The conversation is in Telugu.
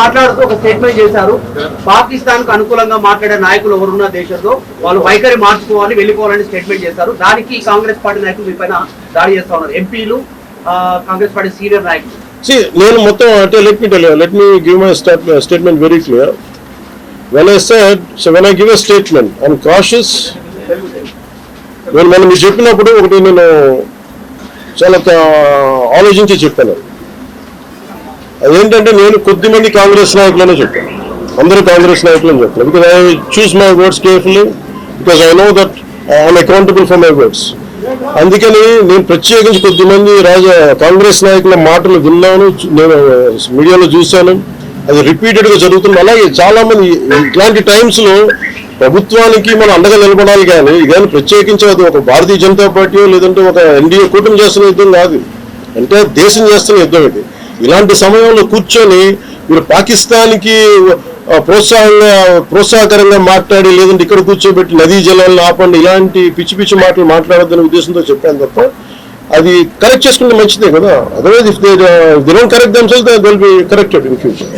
మాట్లాడుతూ ఒక స్టేట్మెంట్ చేశారు. పాకిస్తాన్ కు అనుకూలంగా మాట్లాడే నాయకులు ఎవరున్న దేశంలో వాళ్ళు వైఖరి మార్చుకోవాలి, వెళ్ళిపోవాలని స్టేట్మెంట్ చేశారు. దానికి కాంగ్రెస్ పార్టీ నాయకులు మీ పైన దాడి చేస్తా ఉన్నారు. ఎంపీలు, కాంగ్రెస్ పార్టీ సీనియర్ నాయకులు. నేను మొత్తం అంటే let me give my statement very clear. When I give a statement, I'm cautious. మనం మీరు చెప్పినప్పుడు ఒకటి నేను చాలా ఆలోచించి చెప్పాను. అదేంటంటే నేను కొద్దిమంది కాంగ్రెస్ నాయకులనే చెప్పాను, అందరూ కాంగ్రెస్ నాయకులని చెప్పాను. Because I choose my words carefully, because I know that I'm accountable for my words. అందుకని నేను ప్రత్యేకించి కొద్దిమంది కాంగ్రెస్ నాయకుల మాటలు విన్నాను, నేను మీడియాలో చూశాను, అది రిపీటెడ్గా జరుగుతుంది. అలాగే చాలా మంది ఇట్లాంటి టైమ్స్లో ప్రభుత్వానికి మనం అండగా నిలబడాలి, కానీ ప్రత్యేకించి అది ఒక భారతీయ జనతా పార్టీ లేదంటే ఒక ఎన్డీఏ కూటమి చేస్తున్న యుద్ధం కాదు, అంటే దేశం చేస్తున్న యుద్ధం ఇది. ఇలాంటి సమయంలో కూర్చొని మీరు పాకిస్తాన్కి ప్రోత్సాహకరంగా మాట్లాడి లేదంటే ఇక్కడ కూర్చోబెట్టి నదీ జలాలను ఆపండి ఇలాంటి పిచ్చి పిచ్చి మాటలు మాట్లాడొద్దనే ఉద్దేశంతో చెప్పాను తప్ప, అది కరెక్ట్ చేసుకుంటే మంచిదే కదా. Otherwise if they don't correct themselves they will be corrected in future.